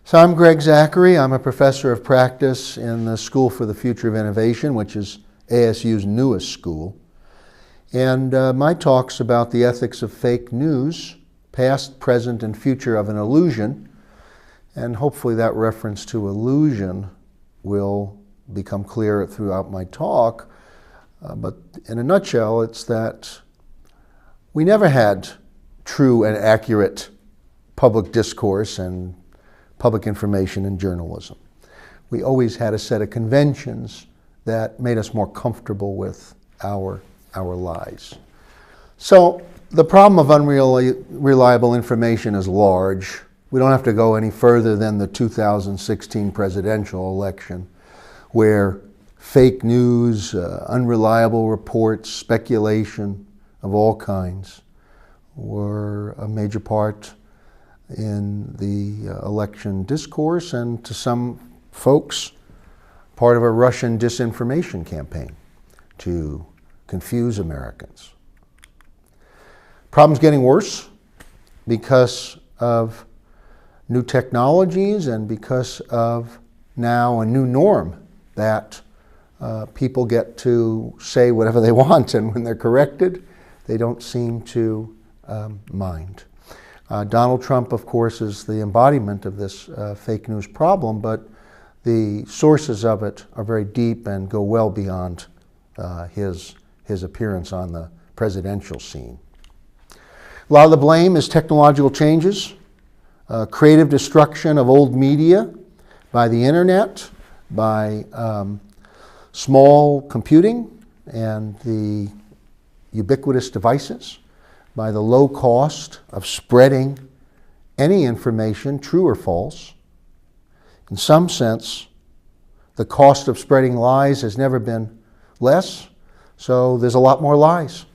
So I'm Gregg Zachary. I'm a professor of practice in the School for the Future of Innovation, which is ASU's newest school. And my talk's about the ethics of fake news, past, present, and future of an illusion. And hopefully that reference to illusion will become clear throughout my talk. But in a nutshell, it's that we never had true and accurate public discourse and public information in journalism. We always had a set of conventions that made us more comfortable with our lies. So the problem of unreliable information is large. We don't have to go any further than the 2016 presidential election, where fake news, unreliable reports, speculation of all kinds were a major part in the election discourse, and to some folks, part of a Russian disinformation campaign to confuse Americans. Problem's getting worse because of new technologies and because of now a new norm that people get to say whatever they want, and when they're corrected, they don't seem to mind. Donald Trump, of course, is the embodiment of this fake news problem, but the sources of it are very deep and go well beyond his appearance on the presidential scene. A lot of the blame is technological changes, creative destruction of old media by the internet, by small computing and the ubiquitous devices, by the low cost of spreading any information, true or false. In some sense, the cost of spreading lies has never been less, so there's a lot more lies.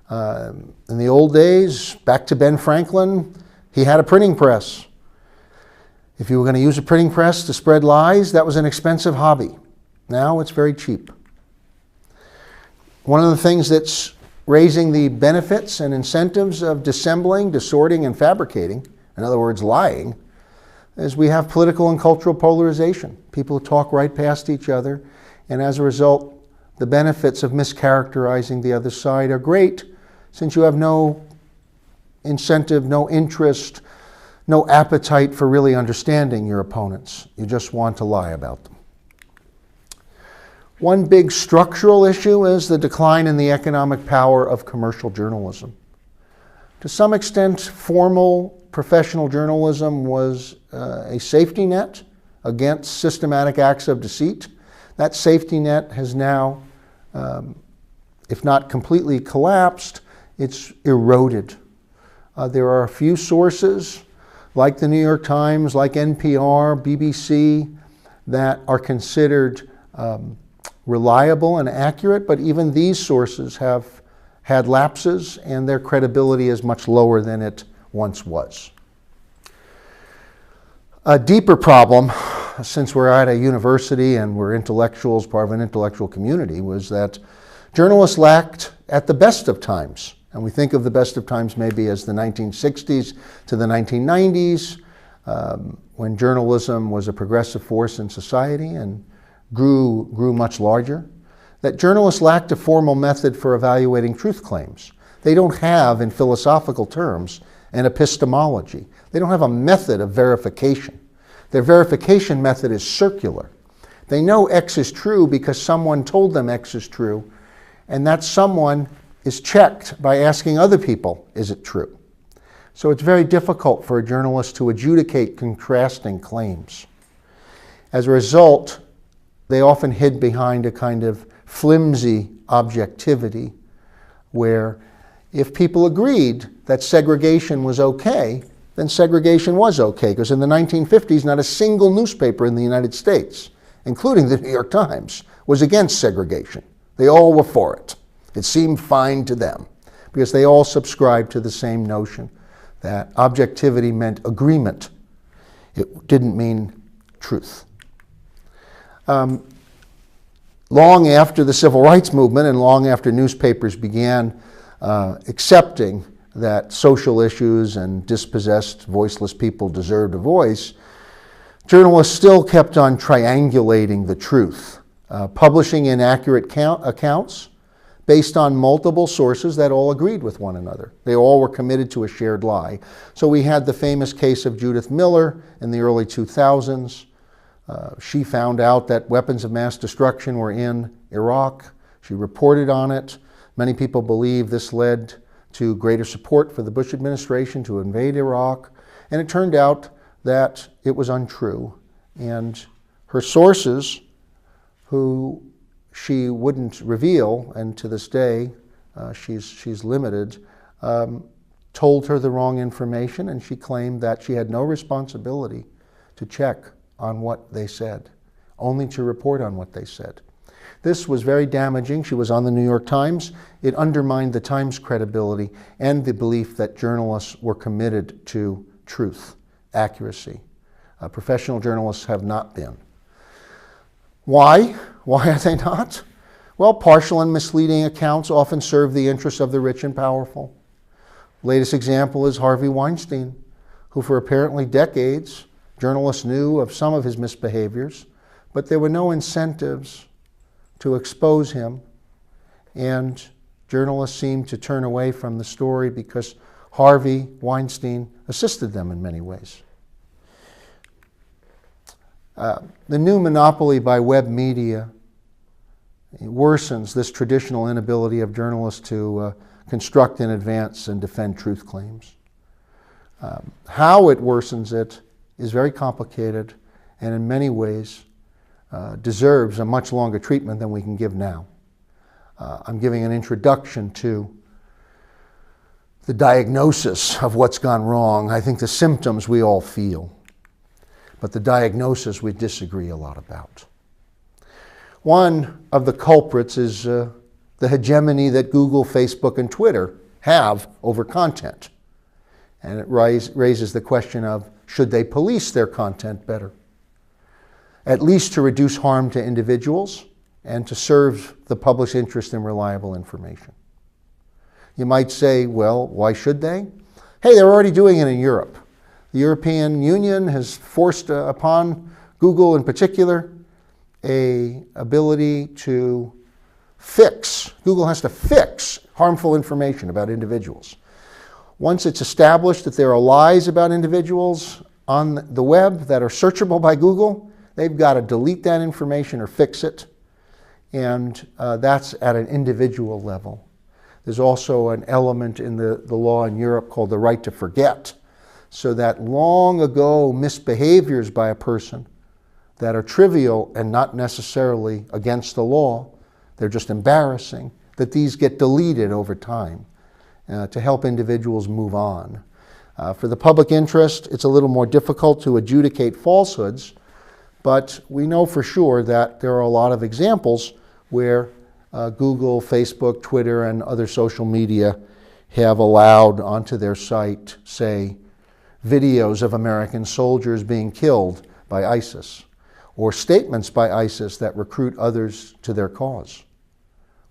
In the old days, back to Ben Franklin, he had a printing press. If you were going to use a printing press to spread lies, that was an expensive hobby. Now it's very cheap. One of the things that's raising the benefits and incentives of dissembling, distorting, and fabricating, in other words, lying, is we have political and cultural polarization. People talk right past each other, and as a result, the benefits of mischaracterizing the other side are great, since you have no incentive, no interest, no appetite for really understanding your opponents. You just want to lie about them. One big structural issue is the decline in the economic power of commercial journalism. To some extent, formal professional journalism was a safety net against systematic acts of deceit. That safety net has now, if not completely collapsed, it's eroded. There are a few sources, like the New York Times, like NPR, BBC, that are considered reliable and accurate, but even these sources have had lapses and their credibility is much lower than it once was. A deeper problem, since we're at a university and we're intellectuals, part of an intellectual community, was that journalists lacked at the best of times. And we think of the best of times maybe as the 1960s to the 1990s, when journalism was a progressive force in society and grew much larger, that journalists lacked a formal method for evaluating truth claims. They don't have, in philosophical terms, an epistemology. They don't have a method of verification. Their verification method is circular. They know X is true because someone told them X is true, and that someone is checked by asking other people, is it true? So it's very difficult for a journalist to adjudicate contrasting claims. As a result, they often hid behind a kind of flimsy objectivity where if people agreed that segregation was okay, then segregation was okay, because in the 1950s, not a single newspaper in the United States, including the New York Times, was against segregation. They all were for it. It seemed fine to them because they all subscribed to the same notion that objectivity meant agreement. It didn't mean truth. Long after the civil rights movement and long after newspapers began accepting that social issues and dispossessed, voiceless people deserved a voice, Journalists still kept on triangulating the truth, publishing inaccurate accounts based on multiple sources that all agreed with one another. They all were committed to a shared lie. So we had the famous case of Judith Miller in the early 2000s. She found out that weapons of mass destruction were in Iraq. She reported on it. Many people believe this led to greater support for the Bush administration to invade Iraq. And it turned out that it was untrue. And her sources, who she wouldn't reveal, and to this day she's limited, told her the wrong information, and she claimed that she had no responsibility to check on what they said, only to report on what they said. This was very damaging. She was on the New York Times. It undermined the Times' credibility and the belief that journalists were committed to truth, accuracy. Professional journalists have not been. Why? Why are they not? Well, partial and misleading accounts often serve the interests of the rich and powerful. Latest example is Harvey Weinstein, who for apparently decades, journalists knew of some of his misbehaviors, but there were no incentives to expose him, and journalists seemed to turn away from the story because Harvey Weinstein assisted them in many ways. The new monopoly by web media worsens this traditional inability of journalists to construct in advance and defend truth claims. How it worsens it is very complicated and in many ways deserves a much longer treatment than we can give now. I'm giving an introduction to the diagnosis of what's gone wrong. I think the symptoms we all feel, but the diagnosis we disagree a lot about. One of the culprits is the hegemony that Google, Facebook, and Twitter have over content. And it raises the question of, should they police their content better? At least to reduce harm to individuals and to serve the public's interest in reliable information. You might say, well, why should they? Hey, they're already doing it in Europe. The European Union has forced upon Google in particular an ability to fix. Google has to fix harmful information about individuals. Once it's established that there are lies about individuals on the web that are searchable by Google, they've got to delete that information or fix it. And that's at an individual level. There's also an element in the law in Europe called the right to forget, so that long ago misbehaviors by a person that are trivial and not necessarily against the law, they're just embarrassing, that these get deleted over time to help individuals move on. For the public interest, it's a little more difficult to adjudicate falsehoods, but we know for sure that there are a lot of examples where Google, Facebook, Twitter, and other social media have allowed onto their site, say, videos of American soldiers being killed by ISIS, or statements by ISIS that recruit others to their cause.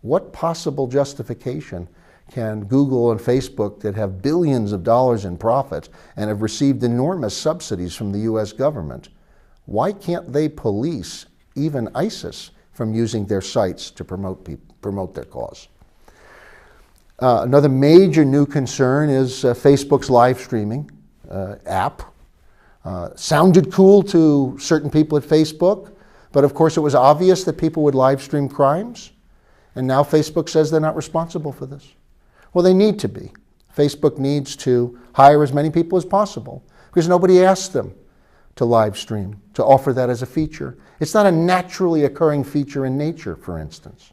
What possible justification can Google and Facebook, that have billions of dollars in profit and have received enormous subsidies from the US government, why can't they police even ISIS from using their sites to promote their cause? Another major new concern is Facebook's live streaming app. Sounded cool to certain people at Facebook, but of course it was obvious that people would live stream crimes, and now Facebook says they're not responsible for this. Well, they need to be. Facebook needs to hire as many people as possible because nobody asked them to live stream, to offer that as a feature. It's not a naturally occurring feature in nature, for instance.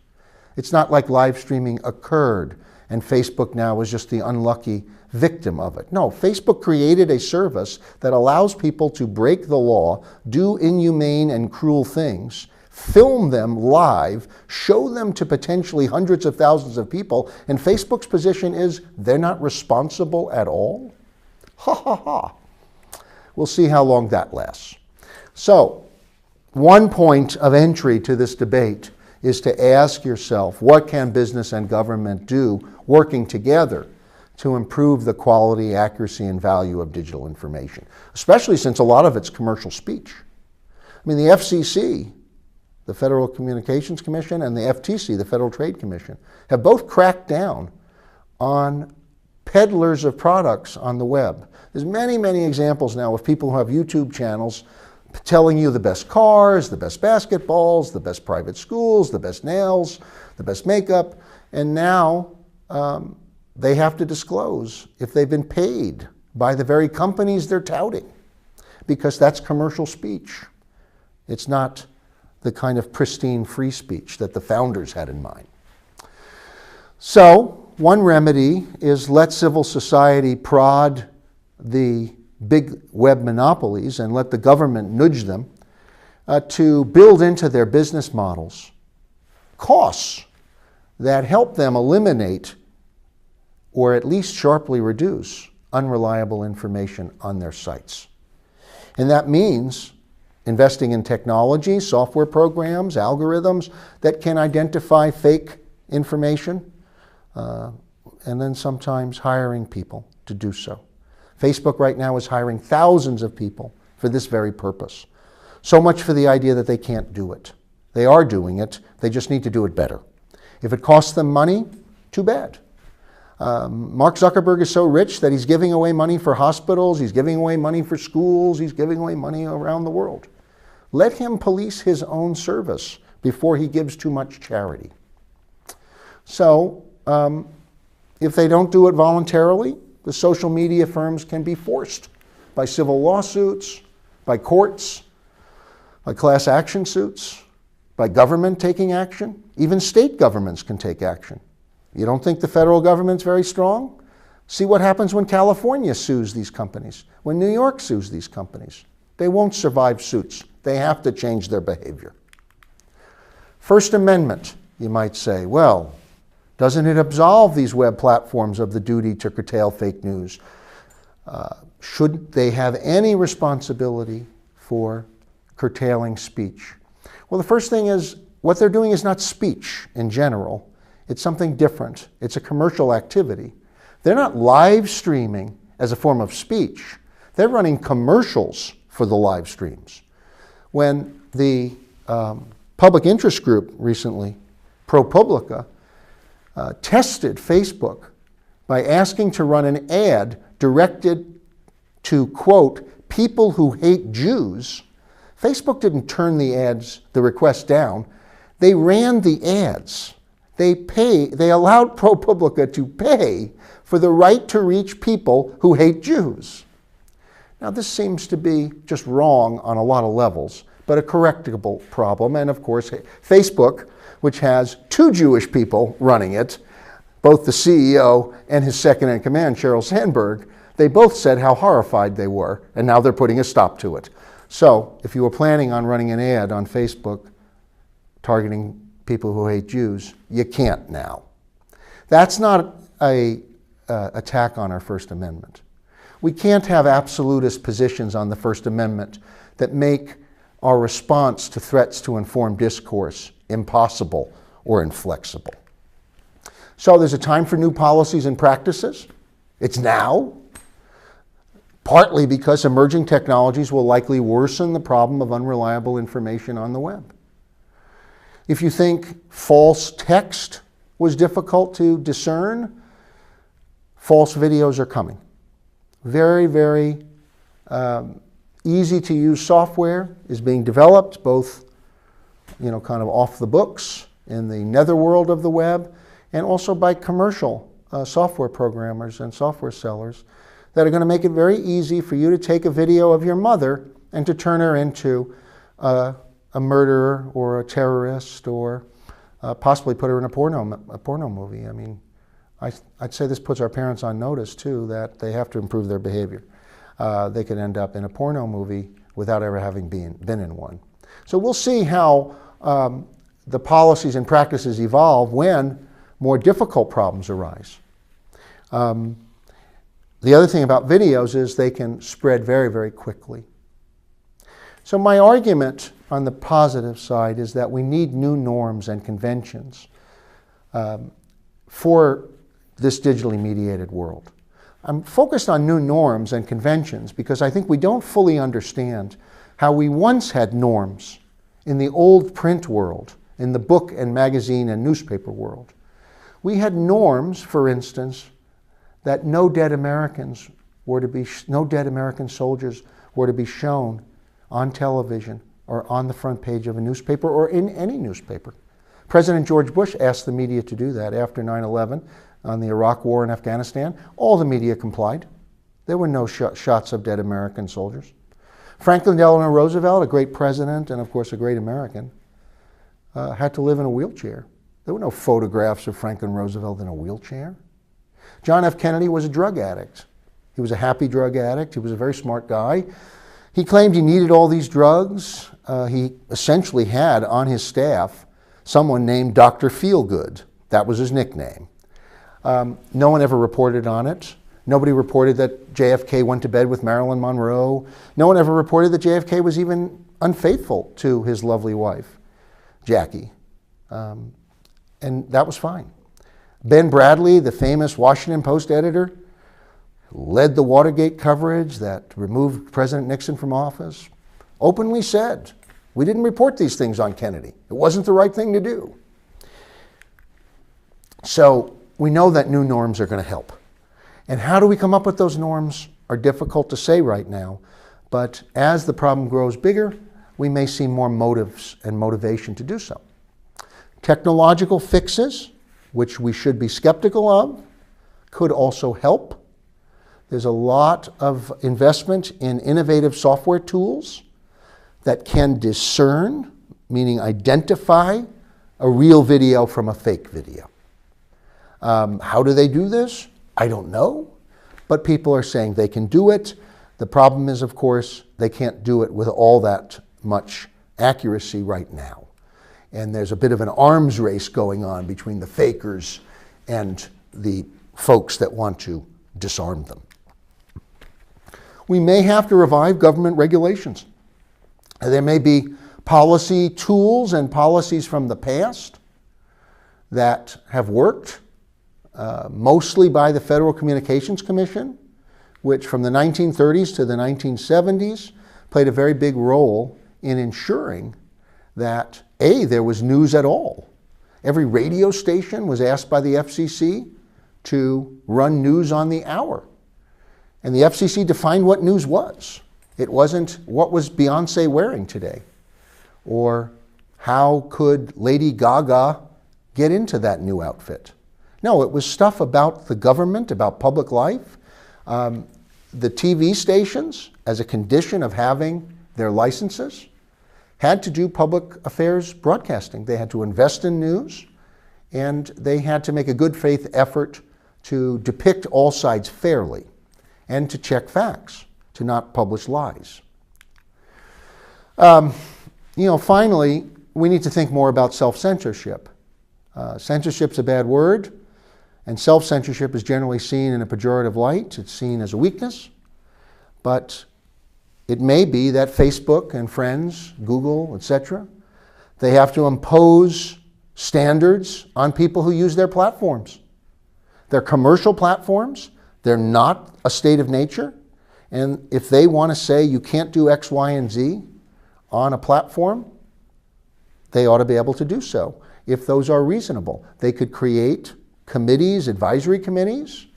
It's not like live streaming occurred and Facebook now is just the unlucky victim of it. No, Facebook created a service that allows people to break the law, do inhumane and cruel things, film them live, show them to potentially hundreds of thousands of people, and Facebook's position is they're not responsible at all? Ha ha ha. We'll see how long that lasts. So, one point of entry to this debate is to ask yourself, what can business and government do working together to improve the quality, accuracy, and value of digital information, especially since a lot of it's commercial speech. I mean, the FCC, the Federal Communications Commission, and the FTC, the Federal Trade Commission, have both cracked down on peddlers of products on the web. There's many, many examples now of people who have YouTube channels telling you the best cars, the best basketballs, the best private schools, the best nails, the best makeup, and now they have to disclose if they've been paid by the very companies they're touting, because that's commercial speech. It's not the kind of pristine free speech that the founders had in mind. So one remedy is let civil society prod the big web monopolies and let the government nudge them to build into their business models costs that help them eliminate or at least sharply reduce unreliable information on their sites. And that means investing in technology, software programs, algorithms that can identify fake information, and then sometimes hiring people to do so. Facebook right now is hiring thousands of people for this very purpose. So much for the idea that they can't do it. They are doing it, they just need to do it better. If it costs them money, too bad. Mark Zuckerberg is so rich that he's giving away money for hospitals, he's giving away money for schools, he's giving away money around the world. Let him police his own service before he gives too much charity. So, if they don't do it voluntarily, the social media firms can be forced by civil lawsuits, by courts, by class action suits, by government taking action. Even state governments can take action. You don't think the federal government's very strong? See what happens when California sues these companies, when New York sues these companies. They won't survive suits. They have to change their behavior. First Amendment, you might say, well, doesn't it absolve these web platforms of the duty to curtail fake news? Should they have any responsibility for curtailing speech? Well, the first thing is, what they're doing is not speech in general. It's something different. It's a commercial activity. They're not live streaming as a form of speech. They're running commercials for the live streams. When the public interest group recently, ProPublica, tested Facebook by asking to run an ad directed to, quote, people who hate Jews, Facebook didn't turn the request down. They ran the ads. They allowed ProPublica to pay for the right to reach people who hate Jews. Now, this seems to be just wrong on a lot of levels, but a correctable problem. And of course, Facebook, which has two Jewish people running it, both the CEO and his second-in-command, Sheryl Sandberg, they both said how horrified they were, and now they're putting a stop to it. So, if you were planning on running an ad on Facebook targeting people who hate Jews, you can't now. That's not an attack on our First Amendment. We can't have absolutist positions on the First Amendment that make our response to threats to informed discourse impossible or inflexible. So there's a time for new policies and practices. It's now, partly because emerging technologies will likely worsen the problem of unreliable information on the web. If you think false text was difficult to discern, false videos are coming. Very, very easy to use software is being developed, both kind of off the books in the netherworld of the web, and also by commercial software programmers and software sellers that are going to make it very easy for you to take a video of your mother and to turn her into a murderer or a terrorist, or possibly put her in a porno movie. I mean, I'd say this puts our parents on notice too, that they have to improve their behavior. They could end up in a porno movie without ever having been in one. So we'll see how the policies and practices evolve when more difficult problems arise. The other thing about videos is they can spread very, very quickly. So my argument on the positive side is that we need new norms and conventions for this digitally mediated world. I'm focused on new norms and conventions because I think we don't fully understand how we once had norms in the old print world, in the book and magazine and newspaper world. We had norms, for instance, that no dead American soldiers were to be shown on television or on the front page of a newspaper or in any newspaper. President George Bush asked the media to do that after 9/11 on the Iraq War in Afghanistan. All the media complied. There were no shots of dead American soldiers. Franklin Delano Roosevelt, a great president and of course a great American, had to live in a wheelchair. There were no photographs of Franklin Roosevelt in a wheelchair. John F. Kennedy was a drug addict. He was a happy drug addict. He was a very smart guy. He claimed he needed all these drugs. He essentially had on his staff someone named Dr. Feelgood. That was his nickname. No one ever reported on it. Nobody reported that JFK went to bed with Marilyn Monroe. No one ever reported that JFK was even unfaithful to his lovely wife, Jackie. And that was fine. Ben Bradley, the famous Washington Post editor, led the Watergate coverage that removed President Nixon from office, openly said, we didn't report these things on Kennedy. It wasn't the right thing to do. So we know that new norms are going to help. And how do we come up with those norms are difficult to say right now. But as the problem grows bigger, we may see more motives and motivation to do so. Technological fixes, which we should be skeptical of, could also help. There's a lot of investment in innovative software tools that can discern, meaning identify, a real video from a fake video. How do they do this? I don't know, but people are saying they can do it. The problem is, of course, they can't do it with all that much accuracy right now. And there's a bit of an arms race going on between the fakers and the folks that want to disarm them. We may have to revive government regulations. There may be policy tools and policies from the past that have worked, mostly by the Federal Communications Commission, which from the 1930s to the 1970s played a very big role in ensuring that, A, there was news at all. Every radio station was asked by the FCC to run news on the hour. And the FCC defined what news was. It wasn't what was Beyonce wearing today, or how could Lady Gaga get into that new outfit. No, it was stuff about the government, about public life. The TV stations, as a condition of having their licenses, had to do public affairs broadcasting. They had to invest in news, and they had to make a good faith effort to depict all sides fairly and to check facts, to not publish lies. Finally, we need to think more about self-censorship. Censorship's a bad word, and self-censorship is generally seen in a pejorative light. It's seen as a weakness, but it may be that Facebook and friends, Google, etc., they have to impose standards on people who use their platforms. They're commercial platforms. They're not a state of nature. And if they want to say you can't do X, Y, and Z on a platform, they ought to be able to do so if those are reasonable. They could create committees, advisory committees,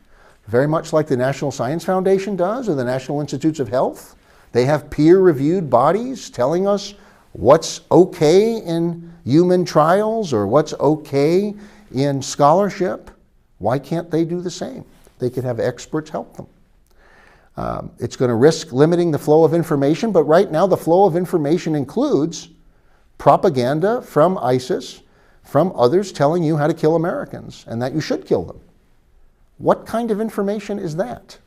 very much like the National Science Foundation does or the National Institutes of Health. They have peer-reviewed bodies telling us what's okay in human trials or what's okay in scholarship. Why can't they do the same? They could have experts help them. It's going to risk limiting the flow of information, but right now the flow of information includes propaganda from ISIS, from others telling you how to kill Americans and that you should kill them. What kind of information is that?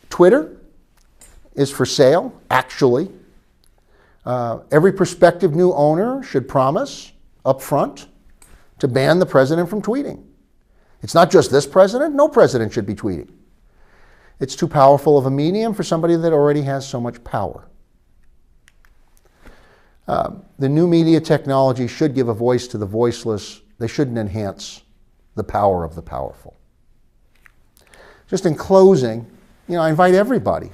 Twitter is for sale, actually. Every prospective new owner should promise up front to ban the president from tweeting. It's not just this president. No president should be tweeting. It's too powerful of a medium for somebody that already has so much power. The new media technology should give a voice to the voiceless. They shouldn't enhance the power of the powerful. Just in closing, I invite everybody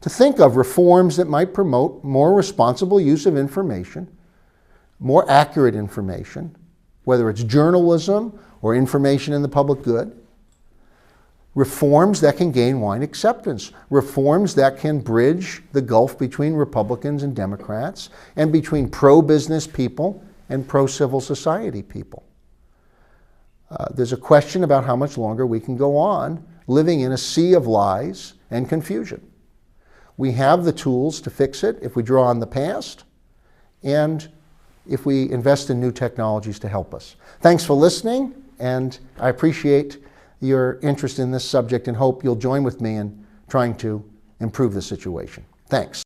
to think of reforms that might promote more responsible use of information, more accurate information, whether it's journalism or information in the public good, reforms that can gain wide acceptance, reforms that can bridge the gulf between Republicans and Democrats and between pro-business people and pro-civil society people. There's a question about how much longer we can go on living in a sea of lies and confusion. We have the tools to fix it if we draw on the past and if we invest in new technologies to help us. Thanks for listening, and I appreciate your interest in this subject and hope you'll join with me in trying to improve the situation. Thanks.